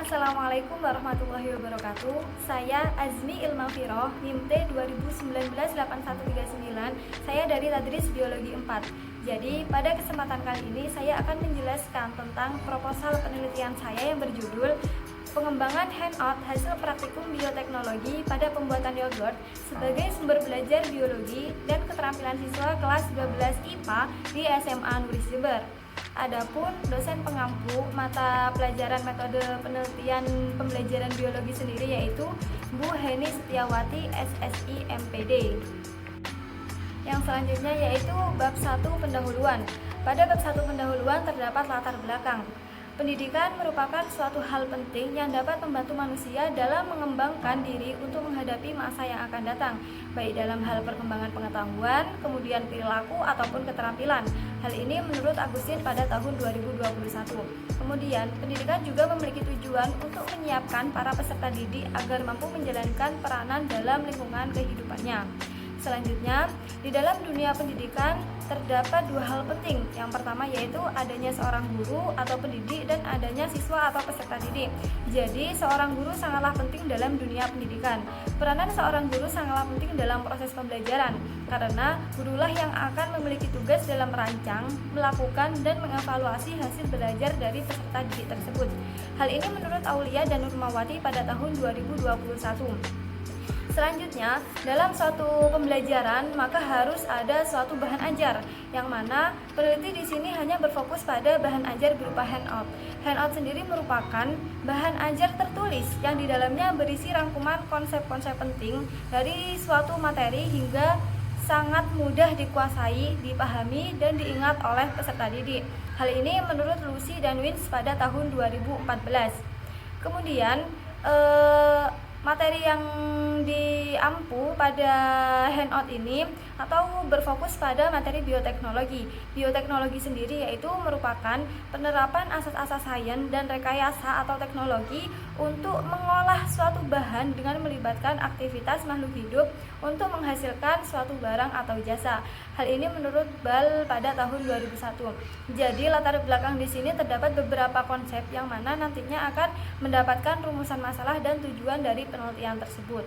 Assalamualaikum warahmatullahi wabarakatuh. Saya Azmi Ilmafiroh, NIM T 2019-8139. Saya dari Tadris Biologi 4. Jadi, pada kesempatan kali ini saya akan menjelaskan tentang proposal penelitian saya yang berjudul Pengembangan handout hasil praktikum bioteknologi pada pembuatan yogurt sebagai sumber belajar biologi dan keterampilan siswa kelas 12 IPA di SMA Nuris Jember. Adapun dosen pengampu mata pelajaran metode penelitian pembelajaran biologi sendiri yaitu Bu Heni Setiawati SSI MPD. Yang selanjutnya yaitu bab 1 pendahuluan. Pada bab 1 pendahuluan terdapat latar belakang. Pendidikan merupakan suatu hal penting yang dapat membantu manusia dalam mengembangkan diri untuk menghadapi masa yang akan datang, baik dalam hal perkembangan pengetahuan, kemudian perilaku ataupun keterampilan. Hal ini menurut Agustin pada tahun 2021. Kemudian, pendidikan juga memiliki tujuan untuk menyiapkan para peserta didik agar mampu menjalankan peranan dalam lingkungan kehidupannya. Selanjutnya, di dalam dunia pendidikan terdapat dua hal penting. Yang pertama yaitu adanya seorang guru atau pendidik dan adanya siswa atau peserta didik. Jadi, seorang guru sangatlah penting dalam dunia pendidikan. Peranan seorang guru sangatlah penting dalam proses pembelajaran, karena gurulah yang akan memiliki tugas dalam merancang, melakukan, dan mengevaluasi hasil belajar dari peserta didik tersebut. Hal ini menurut Aulia dan Nurmawati pada tahun 2021. Selanjutnya, dalam suatu pembelajaran maka harus ada suatu bahan ajar, yang mana peneliti di sini hanya berfokus pada bahan ajar berupa handout. Handout sendiri merupakan bahan ajar tertulis yang di dalamnya berisi rangkuman konsep-konsep penting dari suatu materi hingga sangat mudah dikuasai, dipahami, dan diingat oleh peserta didik. Hal ini menurut Lucy dan Wins pada tahun 2014. Kemudian, materi yang diampu pada handout ini atau berfokus pada materi bioteknologi. Bioteknologi sendiri yaitu merupakan penerapan asas-asas sains dan rekayasa atau teknologi untuk mengolah suatu bahan dengan melibatkan aktivitas makhluk hidup untuk menghasilkan suatu barang atau jasa. Hal ini menurut Bal pada tahun 2001. Jadi latar belakang di sini terdapat beberapa konsep yang mana nantinya akan mendapatkan rumusan masalah dan tujuan dari penelitian tersebut.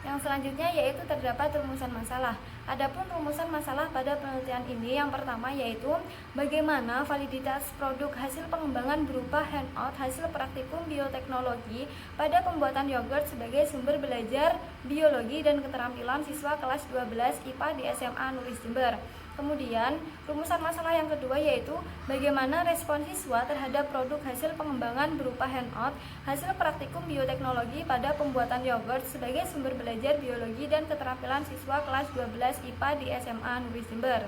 Yang selanjutnya yaitu terdapat rumusan masalah. Adapun rumusan masalah pada penelitian ini yang pertama yaitu bagaimana validitas produk hasil pengembangan berupa handout hasil praktikum bioteknologi pada pembuatan yogurt sebagai sumber belajar biologi dan keterampilan siswa kelas 12 IPA di SMA Nuris Jember. Kemudian, rumusan masalah yang kedua yaitu bagaimana respon siswa terhadap produk hasil pengembangan berupa handout hasil praktikum bioteknologi pada pembuatan yogurt sebagai sumber belajar biologi dan keterampilan siswa kelas 12 IPA di SMA Nuris Jember.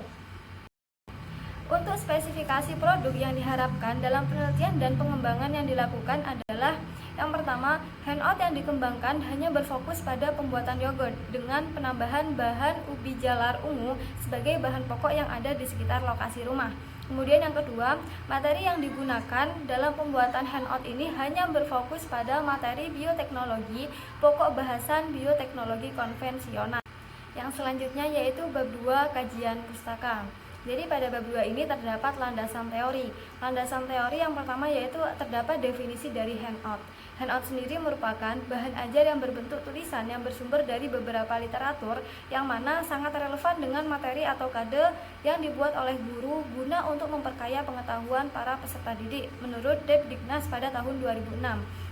Untuk spesifikasi produk yang diharapkan dalam penelitian dan pengembangan yang dilakukan adalah yang pertama, handout yang dikembangkan hanya berfokus pada pembuatan yogurt dengan penambahan bahan ubi jalar ungu sebagai bahan pokok yang ada di sekitar lokasi rumah. Kemudian yang kedua, materi yang digunakan dalam pembuatan handout ini hanya berfokus pada materi bioteknologi, pokok bahasan bioteknologi konvensional. Yang selanjutnya yaitu bab 2 kajian pustaka. Jadi pada bab 2 ini terdapat landasan teori. Landasan teori yang pertama yaitu terdapat definisi dari handout. Handout sendiri merupakan bahan ajar yang berbentuk tulisan yang bersumber dari beberapa literatur yang mana sangat relevan dengan materi atau kade yang dibuat oleh guru guna untuk memperkaya pengetahuan para peserta didik menurut Depdiknas pada tahun 2006.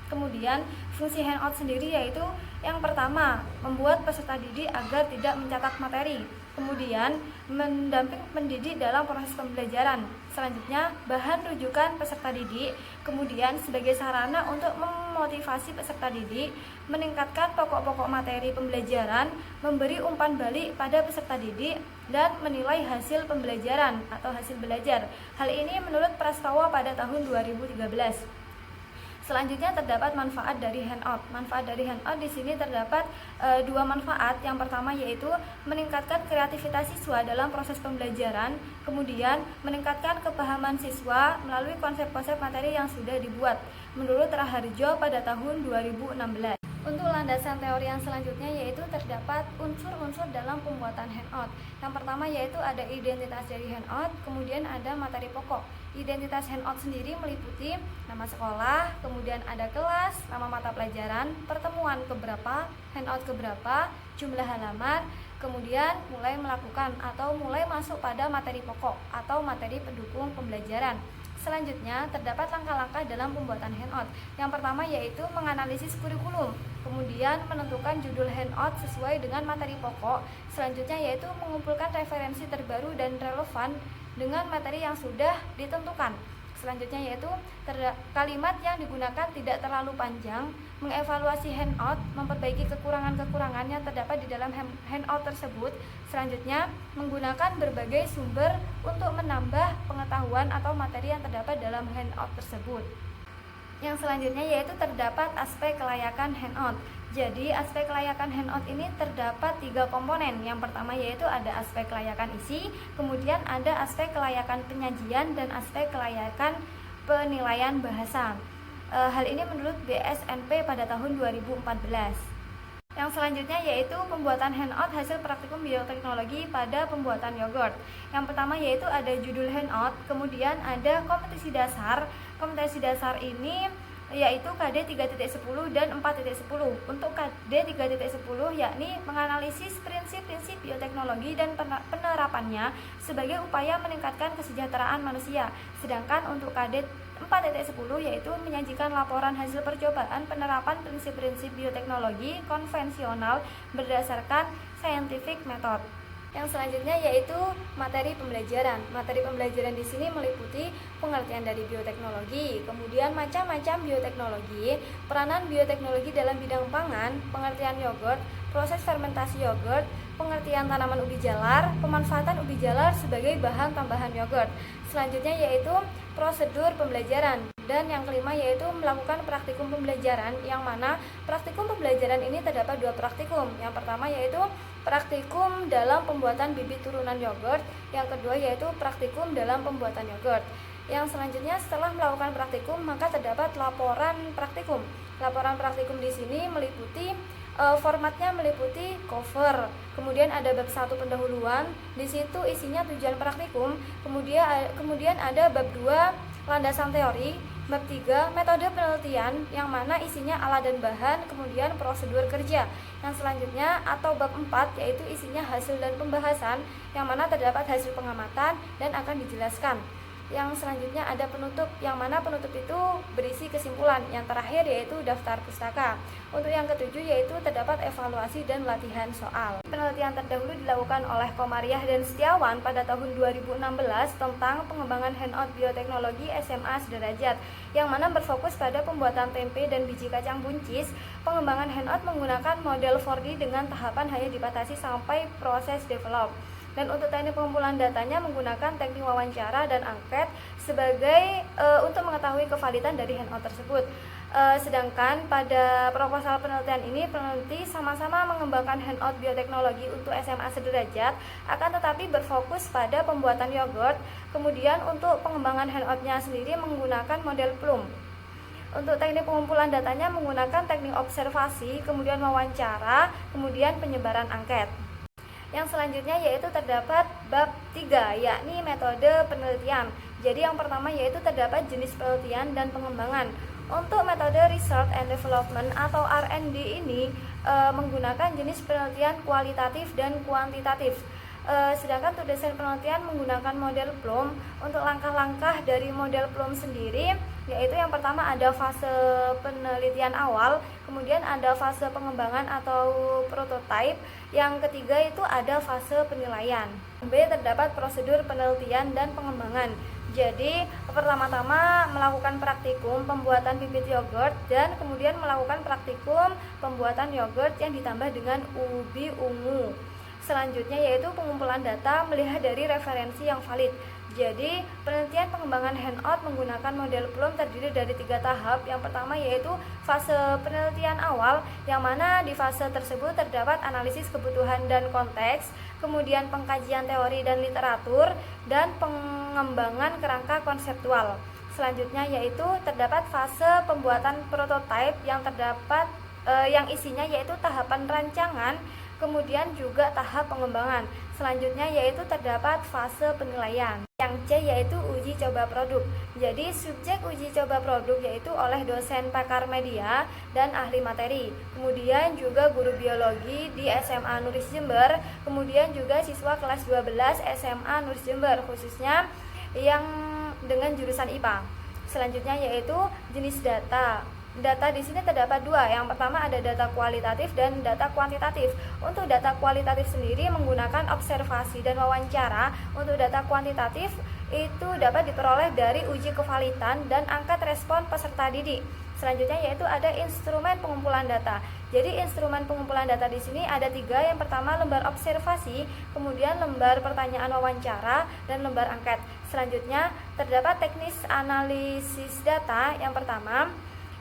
Kemudian fungsi handout sendiri yaitu yang pertama, membuat peserta didik agar tidak mencatat materi. Kemudian, mendamping pendidik dalam proses pembelajaran. Selanjutnya, bahan rujukan peserta didik. Kemudian, sebagai sarana untuk memotivasi peserta didik, meningkatkan pokok-pokok materi pembelajaran, memberi umpan balik pada peserta didik, dan menilai hasil pembelajaran atau hasil belajar. Hal ini menurut Prastawa pada tahun 2013. Selanjutnya terdapat manfaat dari handout. Manfaat dari handout di sini terdapat dua manfaat. Yang pertama yaitu meningkatkan kreativitas siswa dalam proses pembelajaran, kemudian meningkatkan kepahaman siswa melalui konsep-konsep materi yang sudah dibuat. Menurut Raharjo pada tahun 2016. Untuk landasan teori yang selanjutnya yaitu terdapat unsur-unsur dalam pembuatan handout. Yang pertama yaitu ada identitas dari handout, kemudian ada materi pokok. Identitas handout sendiri meliputi nama sekolah, kemudian ada kelas, nama mata pelajaran, pertemuan keberapa, handout keberapa, jumlah halaman, kemudian mulai melakukan atau mulai masuk pada materi pokok atau materi pendukung pembelajaran. Selanjutnya, terdapat langkah-langkah dalam pembuatan handout. Yang pertama yaitu menganalisis kurikulum, kemudian menentukan judul handout sesuai dengan materi pokok. Selanjutnya yaitu mengumpulkan referensi terbaru dan relevan dengan materi yang sudah ditentukan. Selanjutnya yaitu kalimat yang digunakan tidak terlalu panjang, mengevaluasi handout, memperbaiki kekurangan-kekurangan yang terdapat di dalam handout tersebut. Selanjutnya, menggunakan berbagai sumber untuk menambah pengetahuan atau materi yang terdapat dalam handout tersebut. Yang selanjutnya yaitu terdapat aspek kelayakan handout. Jadi aspek kelayakan handout ini terdapat 3 komponen. Yang pertama yaitu ada aspek kelayakan isi, kemudian ada aspek kelayakan penyajian, dan aspek kelayakan penilaian bahasa. Hal ini menurut BSNP pada tahun 2014. Yang selanjutnya yaitu pembuatan handout hasil praktikum bioteknologi pada pembuatan yogurt. Yang pertama yaitu ada judul handout, kemudian ada kompetensi dasar. Kompetensi dasar ini yaitu KD 3.10 dan 4.10. Untuk KD 3.10 yakni menganalisis prinsip-prinsip bioteknologi dan penerapannya sebagai upaya meningkatkan kesejahteraan manusia. Sedangkan untuk KD 4.10 yaitu menyajikan laporan hasil percobaan penerapan prinsip-prinsip bioteknologi konvensional berdasarkan scientific method. Yang selanjutnya yaitu materi pembelajaran. Materi pembelajaran di sini meliputi pengertian dari bioteknologi, kemudian macam-macam bioteknologi, peranan bioteknologi dalam bidang pangan, pengertian yogurt, proses fermentasi yogurt, pengertian tanaman ubi jalar, pemanfaatan ubi jalar sebagai bahan tambahan yogurt. Selanjutnya yaitu prosedur pembelajaran. Dan yang kelima yaitu melakukan praktikum pembelajaran, yang mana praktikum pembelajaran ini terdapat 2 praktikum. Yang pertama yaitu praktikum dalam pembuatan bibit turunan yogurt, yang kedua yaitu praktikum dalam pembuatan yogurt. Yang selanjutnya setelah melakukan praktikum maka terdapat laporan praktikum. Laporan praktikum di sini meliputi formatnya meliputi cover, kemudian ada bab 1 pendahuluan, di situ isinya tujuan praktikum, kemudian ada bab 2 landasan teori, bab 3 metode penelitian yang mana isinya alat dan bahan, kemudian prosedur kerja. Yang selanjutnya atau bab 4 yaitu isinya hasil dan pembahasan yang mana terdapat hasil pengamatan dan akan dijelaskan. Yang selanjutnya ada penutup, yang mana penutup itu berisi kesimpulan. Yang terakhir yaitu daftar pustaka. Untuk yang ketujuh yaitu terdapat evaluasi dan latihan soal. Penelitian terdahulu dilakukan oleh Komariah dan Setiawan pada tahun 2016 tentang pengembangan handout bioteknologi SMA sederajat, yang mana berfokus pada pembuatan tempe dan biji kacang buncis. Pengembangan handout menggunakan model 4D dengan tahapan hanya dibatasi sampai proses develop. Dan untuk teknik pengumpulan datanya menggunakan teknik wawancara dan angket sebagai untuk mengetahui kevalidan dari handout tersebut. Sedangkan pada proposal penelitian ini peneliti sama-sama mengembangkan handout bioteknologi untuk SMA sederajat, akan tetapi berfokus pada pembuatan yogurt. Kemudian untuk pengembangan handoutnya sendiri menggunakan model Plum. Untuk teknik pengumpulan datanya menggunakan teknik observasi, kemudian wawancara, kemudian penyebaran angket. Yang selanjutnya yaitu terdapat bab 3 yakni metode penelitian. Jadi yang pertama yaitu terdapat jenis penelitian dan pengembangan. Untuk metode research and development atau R&D ini menggunakan jenis penelitian kualitatif dan kuantitatif. Sedangkan untuk desain penelitian menggunakan model Plum. Untuk langkah-langkah dari model Plum sendiri yaitu yang pertama ada fase penelitian awal, kemudian ada fase pengembangan atau prototype, yang ketiga itu ada fase penilaian. B, terdapat prosedur penelitian dan pengembangan. Jadi pertama-tama melakukan praktikum pembuatan bibit yogurt dan kemudian melakukan praktikum pembuatan yogurt yang ditambah dengan ubi ungu. Selanjutnya yaitu pengumpulan data melihat dari referensi yang valid. Jadi penelitian pengembangan handout menggunakan model Plum terdiri dari 3 tahap. Yang pertama yaitu fase penelitian awal, yang mana di fase tersebut terdapat analisis kebutuhan dan konteks, kemudian pengkajian teori dan literatur, dan pengembangan kerangka konseptual. Selanjutnya yaitu terdapat fase pembuatan prototipe yang terdapat yang isinya yaitu tahapan rancangan, Kemudian juga tahap pengembangan. Selanjutnya yaitu terdapat fase penilaian. Yang C yaitu uji coba produk. Jadi subjek uji coba produk yaitu oleh dosen pakar media dan ahli materi. Kemudian juga guru biologi di SMA Nuris Jember. Kemudian juga siswa kelas 12 SMA Nuris Jember, khususnya yang dengan jurusan IPA. Selanjutnya yaitu jenis data. Data di sini terdapat dua. Yang pertama ada data kualitatif dan data kuantitatif. Untuk data kualitatif sendiri menggunakan observasi dan wawancara. Untuk data kuantitatif itu dapat diperoleh dari uji kevalitan dan angkat respon peserta didik. Selanjutnya yaitu ada instrumen pengumpulan data. Jadi instrumen pengumpulan data di sini ada 3. Yang pertama lembar observasi, kemudian lembar pertanyaan wawancara, dan lembar angket. Selanjutnya terdapat teknis analisis data. Yang pertama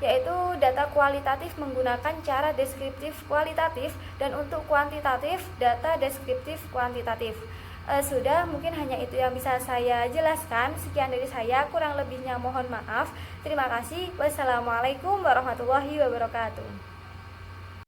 yaitu data kualitatif menggunakan cara deskriptif kualitatif, dan untuk kuantitatif data deskriptif kuantitatif. Sudah, mungkin hanya itu yang bisa saya jelaskan. Sekian dari saya, kurang lebihnya mohon maaf. Terima kasih. Wassalamualaikum warahmatullahi wabarakatuh.